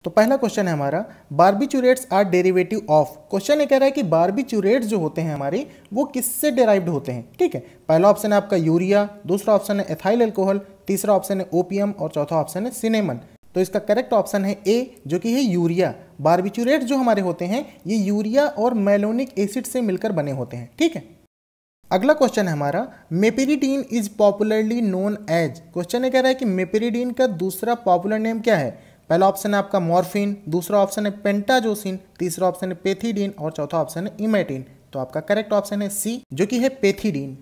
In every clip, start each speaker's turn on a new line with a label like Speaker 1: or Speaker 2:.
Speaker 1: तो पहला क्वेश्चन है हमारा, बार्बिचूरेट्स आर डेरिवेटिव ऑफ। क्वेश्चन ये कह रहा है कि बार्बिचूरेट्स जो होते हैं हमारे वो किससे डेराइव्ड होते हैं। ठीक है, पहला ऑप्शन है आपका यूरिया, दूसरा ऑप्शन है एथाइल अल्कोहल, तीसरा ऑप्शन है ओपियम और चौथा ऑप्शन है सिनेमन। तो इसका करेक्ट ऑप्शन है ए, जो कि है यूरिया। बार्बिचूरेट्स जो हमारे होते हैं ये यूरिया और मेलोनिक एसिड से मिलकर बने होते हैं। ठीक है, अगला क्वेश्चन है हमारा, meperidine is popularly known as. Question ये कह रहा है कि मेपेरिडीन का दूसरा पॉपुलर नेम क्या है। पहला ऑप्शन है आपका मॉर्फिन, दूसरा ऑप्शन है पेंटाजोसिन, तीसरा ऑप्शन है पेथिडीन और चौथा ऑप्शन है इमेटिन। तो आपका करेक्ट ऑप्शन है सी, जो कि है पेथिडीन।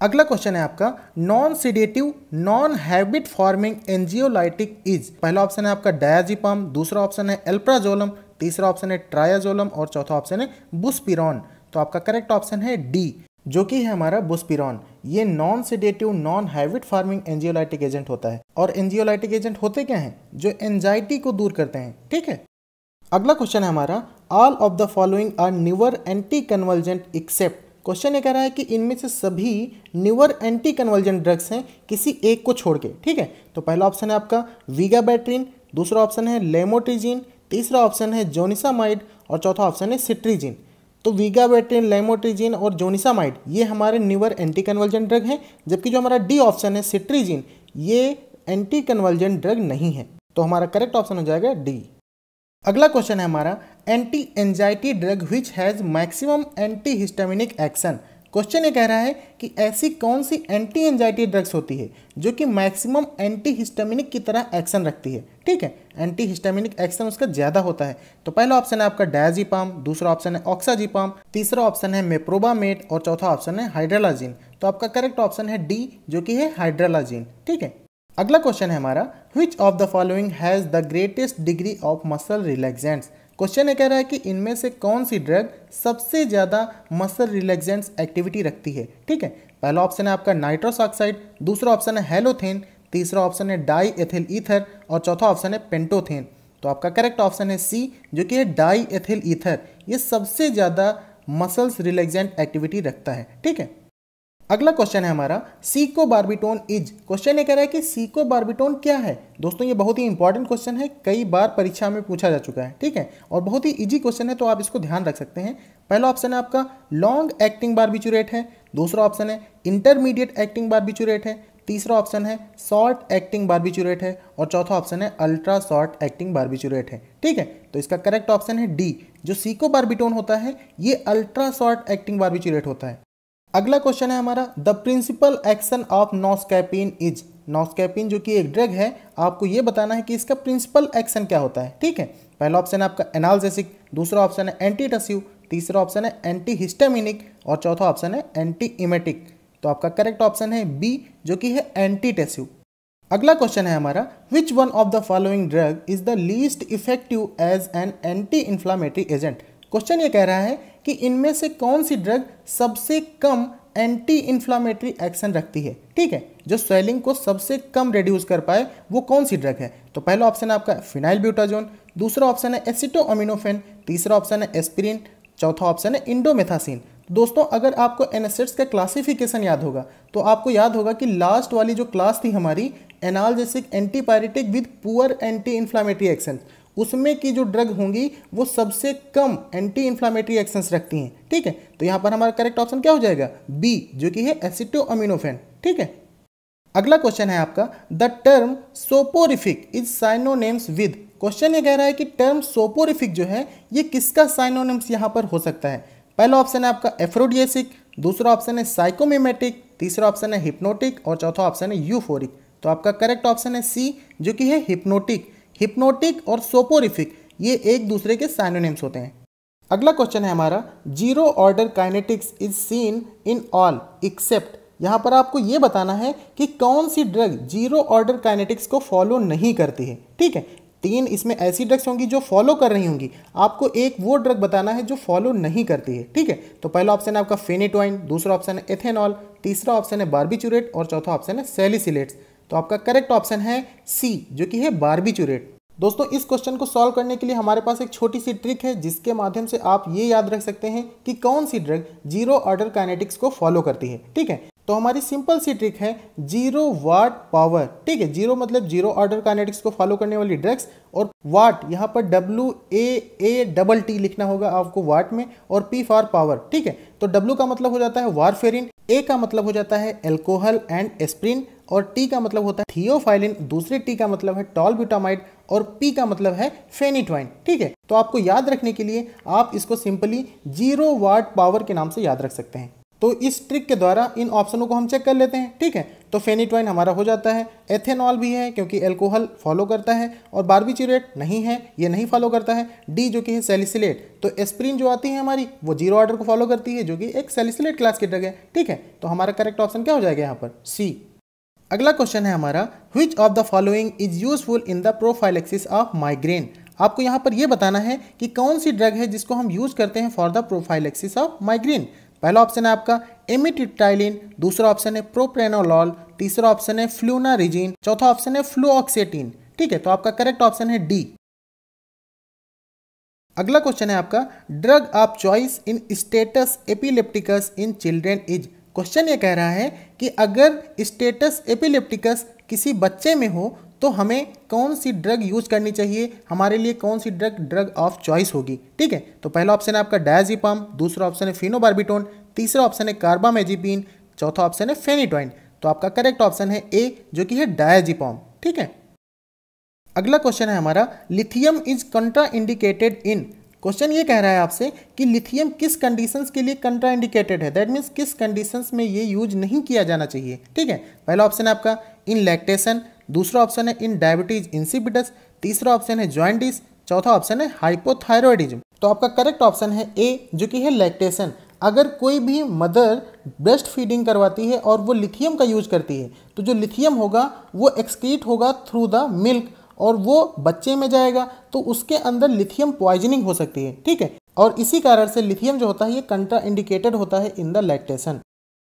Speaker 1: अगला क्वेश्चन है आपका, non sedative non habit forming anxiolytic is. पहला ऑप्शन है आपका डायाजिपाम, दूसरा ऑप्शन है एल्प्राजोलम, तीसरा ऑप्शन है ट्रायाजोलम और चौथा ऑप्शन है बुस्पिरॉन। तो आपका करेक्ट ऑप्शन है डी, जो कि है हमारा बुस्पिरॉन। ये non sedative non habit farming anxiolytic agent होता है। और एंजियोलाइटिक एजेंट होते क्या हैं, जो एंजाइटी को दूर करते हैं। ठीक है, अगला क्वेश्चन है हमारा, all of the following are newer anticonvulsant except. Question ये कह रहा है कि इनमें से सभी न्यूअर एंटी कन्वर्जेंट ड्रग्स हैं किसी एक को छोड़ के। ठीक है, तो पहला ऑप्शन है आपका विगाबैट्रिन, दूसरा ऑप्शन है लेमोट्रिजीन, तीसरा ऑप्शन है जोनिसामाइड और चौथा ऑप्शन है सिट्रीजिन। तो विगाबैट्रिन, लेमोट्रिजीन और जोनिसामाइड ये हमारे न्यूअर एंटी कन्वर्जेंट ड्रग हैं, जबकि जो हमारा डी ऑप्शन है सिट्रीजिन ये एंटी कन्वर्जेंट ड्रग नहीं है। तो हमारा करेक्ट ऑप्शन हो जाएगा डी। अगला क्वेश्चन है हमारा, anti anxiety drug which has maximum anti histaminic action. Question ये कह रहा है कि ऐसी कौन सी एंटी एंजाइटी ड्रग्स होती है जो कि मैक्सिमम एंटी हिस्टामिनिक की तरह एक्शन रखती है। ठीक है, एंटी हिस्टामिनिक एक्शन उसका ज़्यादा होता है। तो पहला ऑप्शन है आपका डायाजिपाम, दूसरा ऑप्शन है ऑक्साजिपाम, तीसरा ऑप्शन है मेप्रोबामेट और चौथा ऑप्शन है हाइड्रालाजिन। तो आपका करेक्ट ऑप्शन है डी, जो कि है हाइड्रालाजिन। ठीक है, अगला क्वेश्चन है हमारा, which of the following has the greatest degree of muscle relaxants. Question ये कह रहा है कि इनमें से कौन सी ड्रग सबसे ज़्यादा मसल रिलैक्सेंट्स एक्टिविटी रखती है। ठीक है, पहला ऑप्शन है आपका नाइट्रस ऑक्साइड, दूसरा ऑप्शन है हेलोथेन, तीसरा ऑप्शन है डाई एथिल ईथर और चौथा ऑप्शन है पेंटोथेन। तो आपका करेक्ट ऑप्शन है सी, जो कि है डाई एथिल ईथर। ये सबसे ज़्यादा मसल्स रिलैक्सेंट एक्टिविटी रखता है। ठीक है, अगला क्वेश्चन है हमारा, सीकोबार्बिटोन इज। क्वेश्चन ये कह रहा है कि सीकोबार्बिटोन क्या है। दोस्तों ये बहुत ही इंपॉर्टेंट क्वेश्चन है, कई बार परीक्षा में पूछा जा चुका है। ठीक है, और बहुत ही इजी क्वेश्चन है, तो आप इसको ध्यान रख सकते हैं। पहला ऑप्शन है आपका लॉन्ग एक्टिंग बार्बिचूरेट है, दूसरा ऑप्शन है इंटरमीडिएट एक्टिंग बार्बिचूरेट है, तीसरा ऑप्शन है शॉर्ट एक्टिंग बार्बिचूरेट है और चौथा ऑप्शन है अल्ट्रा शॉर्ट एक्टिंग बार्बिचूरेट है। ठीक है, तो इसका करेक्ट ऑप्शन है डी, जो सीकोबार्बिटोन होता है ये अल्ट्रा शॉर्ट एक्टिंग बार्बिचूरेट होता है। अगला क्वेश्चन है हमारा, the principal action of noscapine is. Noscapine जो कि एक ड्रग है, आपको ये बताना है कि इसका प्रिंसिपल एक्शन क्या होता है। ठीक है, पहला ऑप्शन है आपका एनाल्जेसिक, दूसरा ऑप्शन है एंटीटसिव, तीसरा ऑप्शन है एंटी हिस्टामिनिक और चौथा ऑप्शन है एंटी इमेटिक। तो आपका करेक्ट ऑप्शन है बी, जो कि है एंटीटसिव। अगला क्वेश्चन है हमारा, which one of the following drug is the least effective as an anti inflammatory agent. Question ये कह रहा है कि इनमें से कौन सी ड्रग सबसे कम एंटी इन्फ्लामेटरी एक्शन रखती है। ठीक है, जो स्वेलिंग को सबसे कम रिड्यूस कर पाए वो कौन सी ड्रग है। तो पहला ऑप्शन है आपका फिनाइल ब्यूटाजोन, दूसरा ऑप्शन है एसिटोअमिनोफेन, तीसरा ऑप्शन है एस्पिरिन, चौथा ऑप्शन है इंडोमेथासिन। दोस्तों अगर आपको एनएसएड्स का क्लासिफिकेशन याद होगा तो आपको याद होगा कि लास्ट वाली जो क्लास थी हमारी analgesic antipyretic with poor anti inflammatory action, उसमें की जो ड्रग होंगी वो सबसे कम एंटी इन्फ्लामेटरी एक्शंस रखती हैं। ठीक है, तो यहाँ पर हमारा करेक्ट ऑप्शन क्या हो जाएगा, बी, जो कि है एसिटोअमिनोफेन। ठीक है, अगला क्वेश्चन है आपका, the term soporific is synonyms with. Question ये कह रहा है कि टर्म सोपोरिफिक जो है ये किसका साइनोनिम्स यहाँ पर हो सकता है। पहला ऑप्शन है आपका एफ्रोडियसिक, दूसरा ऑप्शन है साइकोमिमेटिक, तीसरा ऑप्शन है हिप्नोटिक और चौथा ऑप्शन है यूफोरिक। तो आपका करेक्ट ऑप्शन है सी, जो कि है हिप्नोटिक। हिप्नोटिक और सोपोरिफिक ये एक दूसरे के साइनोनिम्स होते हैं। अगला क्वेश्चन है हमारा, zero order kinetics is seen in all except. यहाँ पर आपको ये बताना है कि कौन सी ड्रग जीरो ऑर्डर काइनेटिक्स को फॉलो नहीं करती है। ठीक है, तीन इसमें ऐसी ड्रग्स होंगी जो फॉलो कर रही होंगी, आपको एक वो ड्रग बताना है जो फॉलो नहीं करती है। ठीक है, तो पहला ऑप्शन है आपका फेनिटोइन, दूसरा ऑप्शन है एथेनॉल, तीसरा ऑप्शन है बार्बिचूरेट और चौथा ऑप्शन है सैलिसिलेट्स। तो आपका करेक्ट ऑप्शन है सी, जो कि है बार्बिचूरेट। दोस्तों इस क्वेश्चन को सॉल्व करने के लिए हमारे पास एक छोटी सी ट्रिक है जिसके माध्यम से आप ये याद रख सकते हैं कि कौन सी ड्रग जीरो ऑर्डर काइनेटिक्स को फॉलो करती है। ठीक है, तो हमारी सिंपल सी ट्रिक है 0 वाट पावर, ठीक है। 0 मतलब 0 ऑर्डर काइनेटिक्स को फॉलो करने वाली ड्रग्स, और वाट यहाँ पर WAAT लिखना होगा आपको वाट में, और P फॉर पावर, ठीक है। तो W का मतलब हो जाता है वारफेरिन, A का मतलब हो जाता है एल्कोहल एंड एस्प्रिन, और T का मतलब होता है थियोफाइलिन, दूसरे T का मतलब है टॉलब्यूटामाइड, और P का मतलब है फेनिटोइन, ठीक है। तो आपको याद रखने के लिए आप इसको सिंपली 0 वाट पावर के नाम से याद रख सकते हैं। तो इस ट्रिक के द्वारा इन ऑप्शनों को हम चेक कर लेते हैं, ठीक है। तो फेनिटोइन हमारा हो जाता है, एथेनॉल भी है क्योंकि एल्कोहल फॉलो करता है, और बार्बिचुरेट नहीं है, ये नहीं फॉलो करता है। डी जो कि है सैलिसिलेट, तो एस्प्रिन जो आती है हमारी वो 0 ऑर्डर को फॉलो करती है, जो कि एक सैलिसिलेट क्लास की ड्रग है, ठीक है। तो हमारा करेक्ट ऑप्शन क्या हो जाएगा यहाँ पर? सी। अगला क्वेश्चन है हमारा, which of the following is useful in the prophylaxis of migraine. आपको यहाँ पर यह बताना है कि कौन सी ड्रग है जिसको हम यूज करते हैं for the prophylaxis of migraine. पहला ऑप्शन है आपका एमिट्रिप्टाइलिन, दूसरा ऑप्शन है प्रोप्रेनोलॉल, तीसरा ऑप्शन है फ्लूनारिजीन, चौथा ऑप्शन है फ्लूऑक्सेटिन, ठीक है। तो आपका करेक्ट ऑप्शन है डी। अगला क्वेश्चन है आपका, drug of choice in status epilepticus in children is. Question ये कह रहा है कि अगर स्टेटस एपिलेप्टिकस किसी बच्चे में हो तो हमें कौन सी ड्रग यूज करनी चाहिए, हमारे लिए कौन सी ड्रग ऑफ चॉइस होगी, ठीक है। तो पहला ऑप्शन है आपका डायजेपाम, दूसरा ऑप्शन है फिनोबार्बिटोन, तीसरा ऑप्शन है कार्बामेजिपिन, चौथा ऑप्शन है फेनिटोइन। तो आपका करेक्ट ऑप्शन है ए, जो कि है डायजेपाम, ठीक है। अगला क्वेश्चन है हमारा, lithium is कंट्रा indicated in. Question ये कह रहा है आपसे कि लिथियम किस कंडीशंस के लिए कंट्रा इंडिकेटेड है, दैट मीन्स किस कंडीशंस में ये यूज नहीं किया जाना चाहिए, ठीक है। पहला ऑप्शन है आपका इन लैक्टेशन, दूसरा ऑप्शन है इन डायबिटीज इंसिपिडस, तीसरा ऑप्शन है जॉइंटिस, चौथा ऑप्शन है हाइपोथायरॉयडिज्म। तो आपका करेक्ट ऑप्शन है ए, जो कि है लैक्टेशन। अगर कोई भी मदर ब्रेस्ट फीडिंग करवाती है और वो लिथियम का यूज करती है, तो जो लिथियम होगा वो एक्सक्रीट होगा थ्रू द मिल्क, और वो बच्चे में जाएगा, तो उसके अंदर लिथियम पॉइजनिंग हो सकती है, ठीक है। और इसी कारण से लिथियम जो होता है ये कंट्रा इंडिकेटेड होता है इन द लैक्टेशन।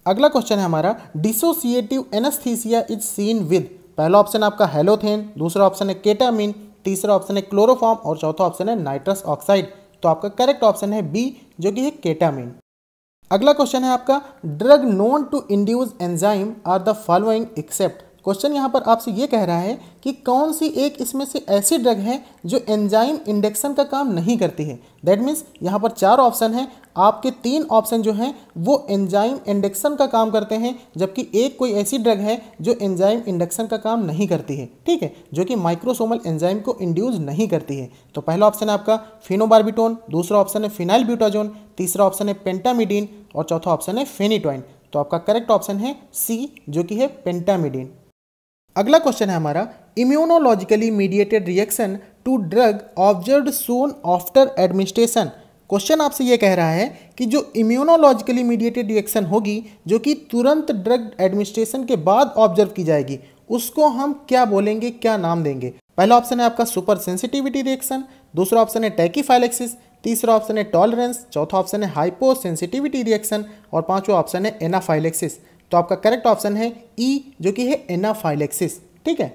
Speaker 1: अगला क्वेश्चन है हमारा, dissociative anaesthesia is seen with. पहला ऑप्शन आपका हेलोथेन, दूसरा ऑप्शन है केटामिन, तीसरा ऑप्शन है क्लोरोफॉर्म, और चौथा ऑप्शन है नाइट्रस ऑक्साइड। तो आपका करेक्ट ऑप्शन है बी, जो कि है केटामिन। अगला क्वेश्चन है आपका, drug known to induce enzyme are the following except. Question यहाँ पर आपसे ये कह रहा है कि कौन सी एक इसमें से ऐसी ड्रग है जो एंजाइम इंडक्शन का काम नहीं करती है। दैट मीन्स यहाँ पर 4 ऑप्शन है, आपके 3 ऑप्शन जो हैं वो एंजाइम इंडक्शन का काम करते हैं, जबकि एक कोई ऐसी ड्रग है जो एंजाइम इंडक्शन का काम नहीं करती है, ठीक है, जो कि माइक्रोसोमल एंजाइम को इंड्यूस नहीं करती है। तो पहला ऑप्शन है आपका फिनोबार्बिटोन, दूसरा ऑप्शन है फिनाइल ब्यूटाजोन, तीसरा ऑप्शन है पेंटामिडीन, और चौथा ऑप्शन है फेनिटोइन। तो आपका करेक्ट ऑप्शन है सी, जो कि है पेंटामिडीन। अगला क्वेश्चन है हमारा, immunologically mediated reaction to drug observed soon after administration. Question आपसे ये कह रहा है कि जो इम्यूनोलॉजिकली मीडिएटेड रिएक्शन होगी, जो कि तुरंत ड्रग एडमिनिस्ट्रेशन के बाद ऑब्जर्व की जाएगी, उसको हम क्या बोलेंगे, क्या नाम देंगे। पहला ऑप्शन है आपका सुपर सेंसिटिविटी रिएक्शन, दूसरा ऑप्शन है टैकीफाइलेक्सिस, तीसरा ऑप्शन है टॉलरेंस, चौथा ऑप्शन है हाइपोसेंसिटिविटी रिएक्शन, और पांचवा ऑप्शन है एनाफाइलेक्सिस। तो आपका करेक्ट ऑप्शन है ई, जो कि है एनाफाइलेक्सिस, ठीक है।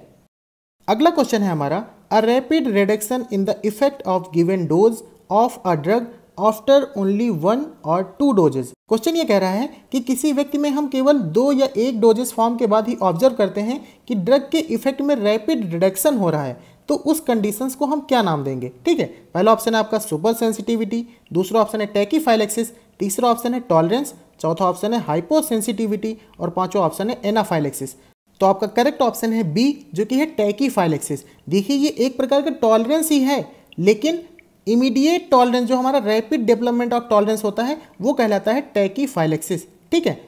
Speaker 1: अगला क्वेश्चन है हमारा, a rapid reduction in the effect of given dose of a drug after only 1 और 2 डोजेज। क्वेश्चन ये कह रहा है कि किसी व्यक्ति में हम केवल 2 या 1 डोजेस फॉर्म के बाद ही ऑब्जर्व करते हैं कि ड्रग के इफेक्ट में रैपिड रिडक्शन हो रहा है, तो उस कंडीशंस को हम क्या नाम देंगे, ठीक है। पहला ऑप्शन है आपका सुपर सेंसिटिविटी, दूसरा ऑप्शन है टैकीफाइलेक्सिस, तीसरा ऑप्शन है टॉलरेंस, चौथा ऑप्शन है हाइपोसेंसिटिविटी, और पांचवा ऑप्शन है एनाफाइलेक्सिस। तो आपका करेक्ट ऑप्शन है बी, जो कि है टैकीफाइलेक्सिस। देखिए ये एक प्रकार का टॉलरेंस ही है, लेकिन इमीडिएट टॉलरेंस जो हमारा रैपिड डेवलपमेंट ऑफ टॉलरेंस होता है वो कहलाता है टैकीफाइलेक्सिस, ठीक है।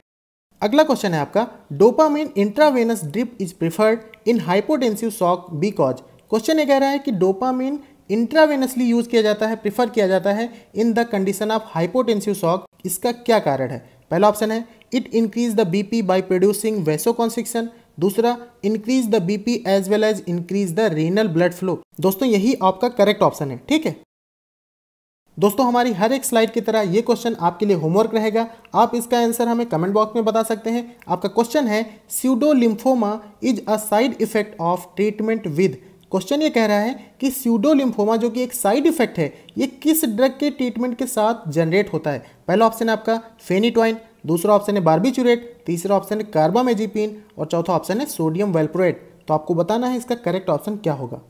Speaker 1: अगला क्वेश्चन है आपका, dopamine intravenous drip is preferred in hypotensive shock because. Question ये कह रहा है कि डोपामिन इंट्रावेनसली यूज किया जाता है, प्रिफर किया जाता है in the condition of hypotensive shock, इसका क्या कारण है। पहला ऑप्शन है it increase the BP by producing vasoconstriction, दूसरा increase the BP as well as increase the renal blood flow. दोस्तों यही आपका करेक्ट ऑप्शन है, ठीक है। दोस्तों हमारी हर एक स्लाइड की तरह ये क्वेश्चन आपके लिए होमवर्क रहेगा, आप इसका आंसर हमें कमेंट बॉक्स में बता सकते हैं। आपका क्वेश्चन है, pseudolymphoma is a side effect of treatment with. Question ये कह रहा है कि स्यूडोलिम्फोमा जो कि एक साइड इफेक्ट है, ये किस ड्रग के ट्रीटमेंट के साथ जनरेट होता है। पहला ऑप्शन है आपका फेनिटोइन, दूसरा ऑप्शन है बारबीचूरेट, तीसरा ऑप्शन है कार्बामेजिपिन और चौथा ऑप्शन है सोडियम वैल्प्रोएट। तो आपको बताना है इसका करेक्ट ऑप्शन क्या होगा।